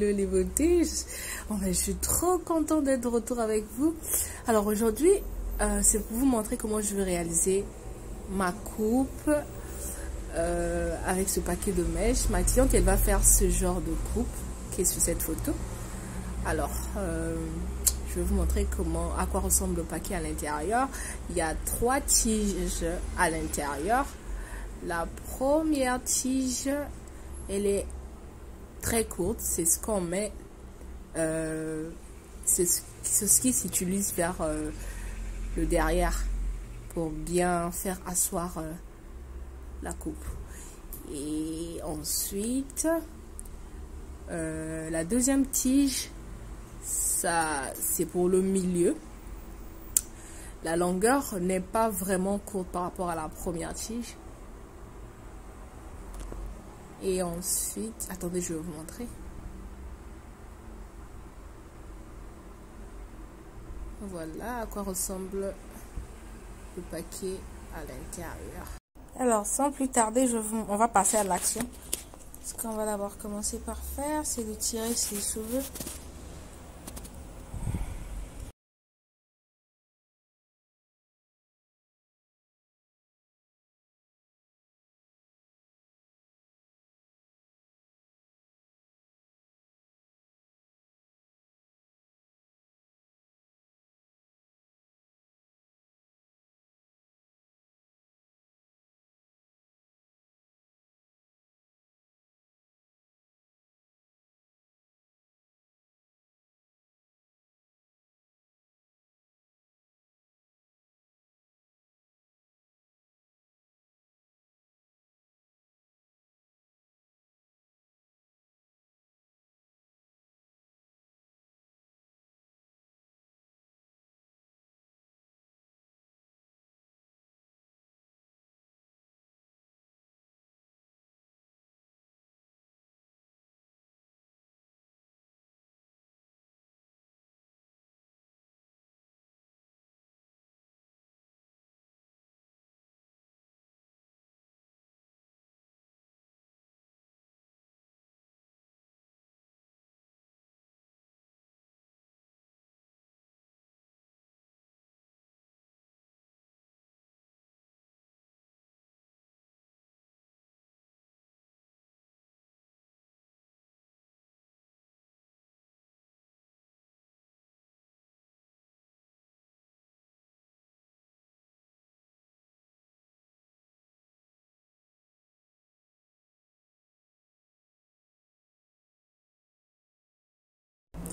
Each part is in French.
hello les beautés. Je suis trop contente d'être de retour avec vous. Alors aujourd'hui, c'est pour vous montrer comment je vais réaliser ma coupe avec ce paquet de mèches. Ma cliente, elle va faire ce genre de coupe qui est sur cette photo. Alors, je vais vous montrer à quoi ressemble le paquet à l'intérieur. Il y a 3 tiges à l'intérieur. La première tige, elle est très courte, c'est ce qu'on met, c'est ce qui s'utilise vers le derrière pour bien faire asseoir la coupe. Et ensuite, la deuxième tige, ça c'est pour le milieu. La longueur n'est pas vraiment courte par rapport à la première tige. Et ensuite, attendez, je vais vous montrer. Voilà à quoi ressemble le paquet à l'intérieur. Alors, sans plus tarder, on va passer à l'action. Ce qu'on va d'abord commencer par faire, c'est de tirer ses cheveux.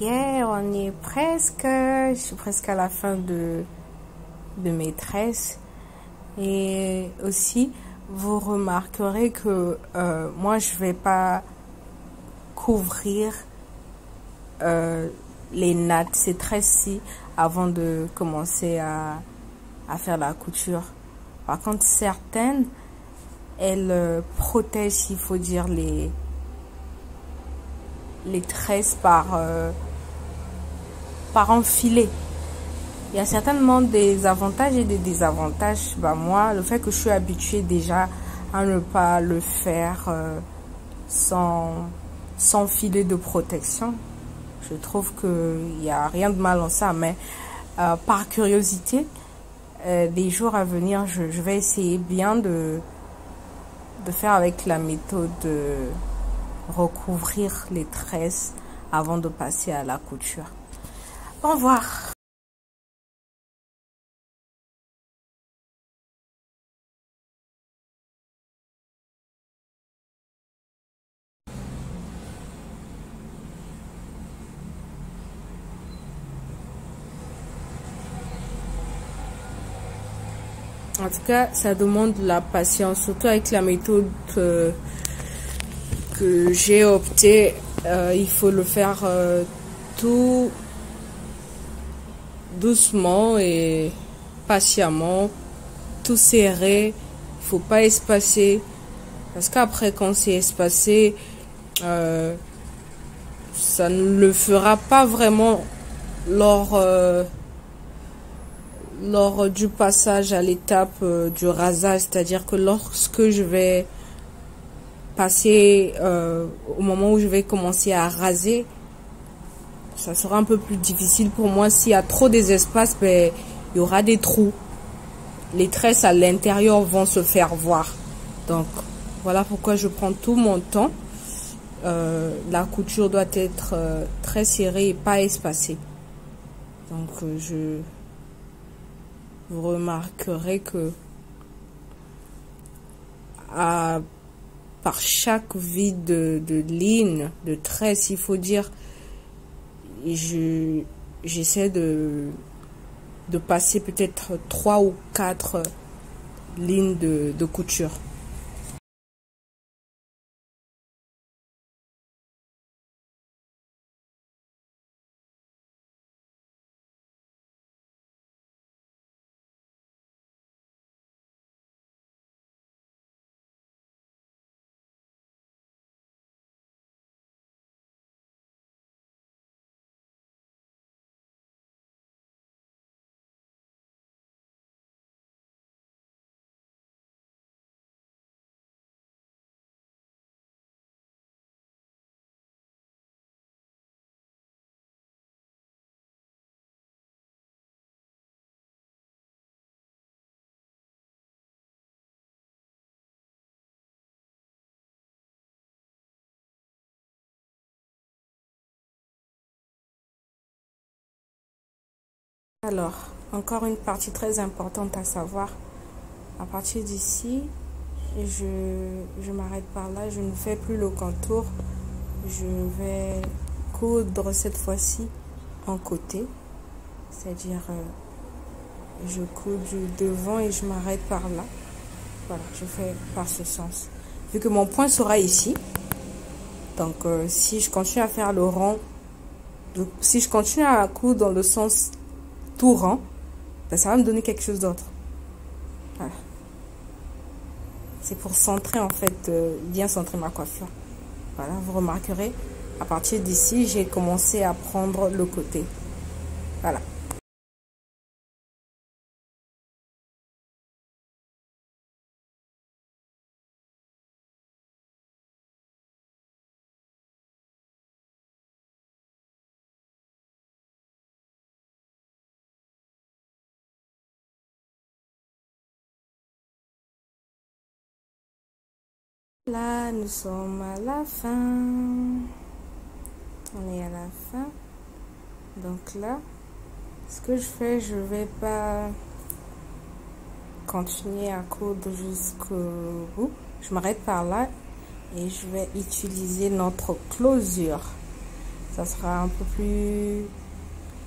Yeah, on est presque, je suis presque à la fin de mes tresses. Et aussi, vous remarquerez que moi, je vais pas couvrir les nattes, ces tresses-ci, avant de commencer à faire la couture. Par contre, certaines, elles protègent, il faut dire, les tresses par un filet. Il y a certainement des avantages et des désavantages. Moi, le fait que je suis habituée déjà à ne pas le faire sans filet de protection, je trouve qu'il n'y a rien de mal en ça. Mais par curiosité, des jours à venir, je vais essayer bien de faire avec la méthode de recouvrir les tresses avant de passer à la couture. Au revoir. En tout cas, ça demande la patience, surtout avec la méthode que j'ai optée. Il faut le faire tout doucement et patiemment, tout serré. Il faut pas espacer, parce qu'après, quand c'est espacé, ça ne le fera pas vraiment lors du passage à l'étape du rasage. C'est-à-dire que lorsque je vais passer, au moment où je vais commencer à raser, ça sera un peu plus difficile pour moi. S'il y a trop d'espace, ben, il y aura des trous. Les tresses à l'intérieur vont se faire voir. Donc, voilà pourquoi je prends tout mon temps. La couture doit être très serrée et pas espacée. Donc, vous remarquerez que par chaque vide de ligne, de tresse, il faut dire, j'essaie de passer peut-être 3 ou 4 lignes de couture. Alors, encore une partie très importante à savoir. À partir d'ici, je m'arrête par là. Je ne fais plus le contour. Je vais coudre cette fois-ci en côté. C'est-à-dire, je couds du devant et je m'arrête par là. Voilà, je fais par ce sens. Vu que mon point sera ici. Donc, si je continue à faire le rond, si je continue à coudre dans le sens tout rond, ben, ça va me donner quelque chose d'autre. Voilà. C'est pour centrer en fait, bien centrer ma coiffure. Voilà, vous remarquerez, à partir d'ici, j'ai commencé à prendre le côté. Voilà. Là, nous sommes à la fin. On est à la fin. Donc là, ce que je fais, je vais pas continuer à coudre jusqu'au bout. Je m'arrête par là et je vais utiliser notre closure. Ça sera un peu plus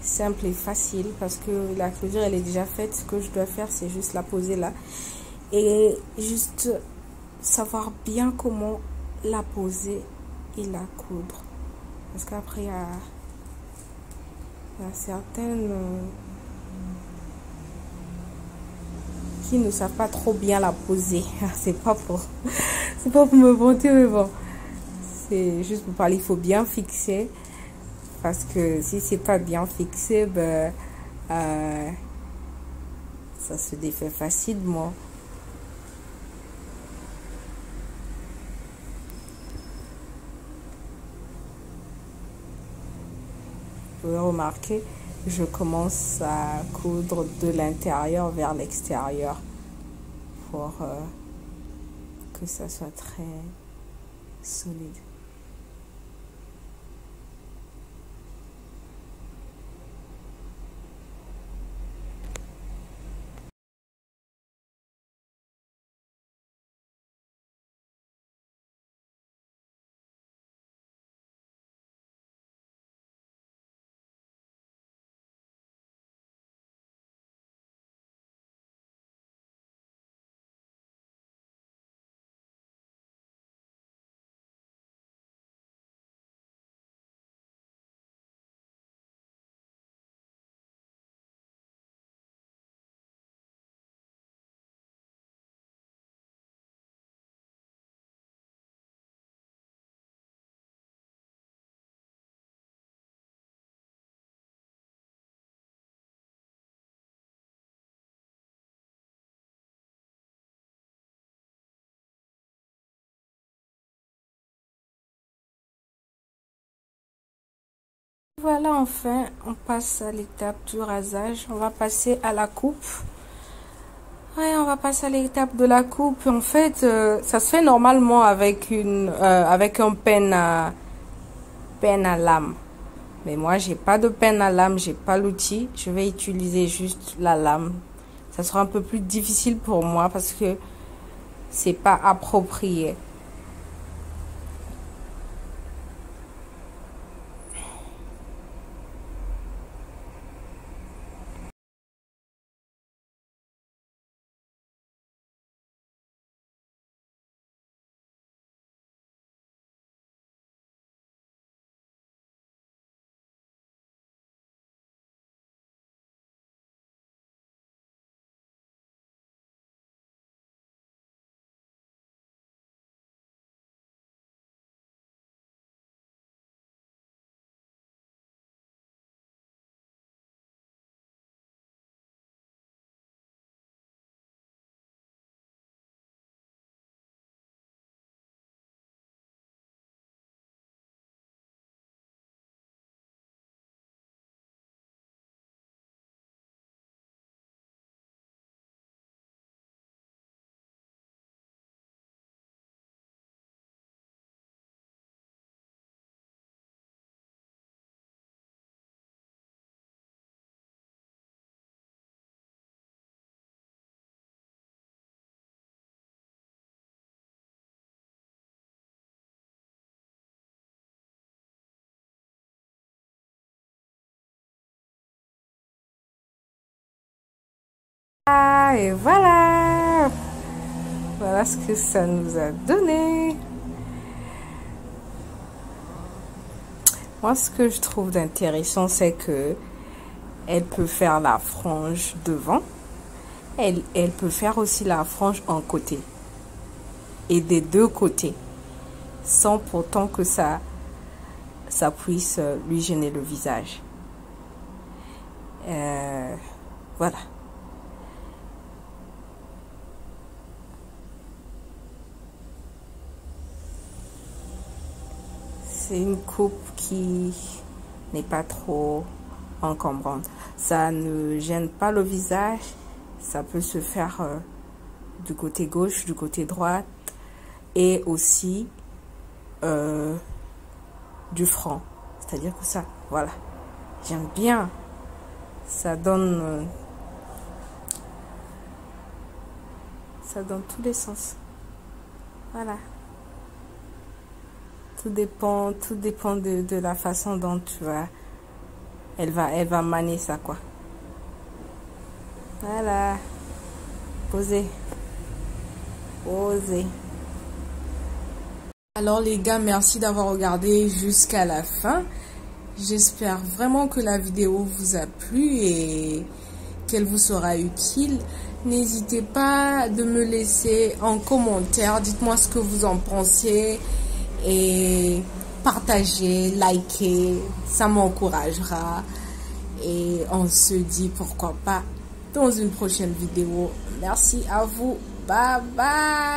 simple et facile parce que la closure elle est déjà faite. Ce que je dois faire, c'est juste la poser là et juste savoir bien comment la poser et la coudre, parce qu'après il y a certaines qui ne savent pas trop bien la poser. C'est pas pour me vanter, mais bon, c'est juste pour parler. Il faut bien fixer, parce que si c'est pas bien fixé, ben ça se défait facilement. Vous pouvez remarquer, je commence à coudre de l'intérieur vers l'extérieur pour que ça soit très solide. voilà, enfin, on passe à l'étape du rasage. On va passer à la coupe. Ouais, on va passer à l'étape de la coupe. En fait, ça se fait normalement avec avec un peigne à lame. Mais moi, j'ai pas de peigne à lame, j'ai pas l'outil. Je vais utiliser juste la lame. Ça sera un peu plus difficile pour moi parce que c'est pas approprié. Ah, et voilà! Voilà ce que ça nous a donné. Moi, ce que je trouve d'intéressant, c'est que elle peut faire la frange devant. Elle peut faire aussi la frange en côté. Et des deux côtés. Sans pourtant que ça puisse lui gêner le visage. Voilà. C'est une coupe qui n'est pas trop encombrante. Ça ne gêne pas le visage. Ça peut se faire du côté gauche, du côté droit et aussi du front. C'est-à-dire que ça, voilà. J'aime bien. Ça donne tous les sens. Voilà. Tout dépend de la façon dont tu vas. Elle va manier ça, quoi. Voilà. Posez. Posez. Alors les gars, merci d'avoir regardé jusqu'à la fin. J'espère vraiment que la vidéo vous a plu et qu'elle vous sera utile. N'hésitez pas de me laisser en commentaire. Dites-moi ce que vous en pensez. Et partagez, likez, ça m'encouragera. Et on se dit pourquoi pas dans une prochaine vidéo. Merci à vous. Bye bye.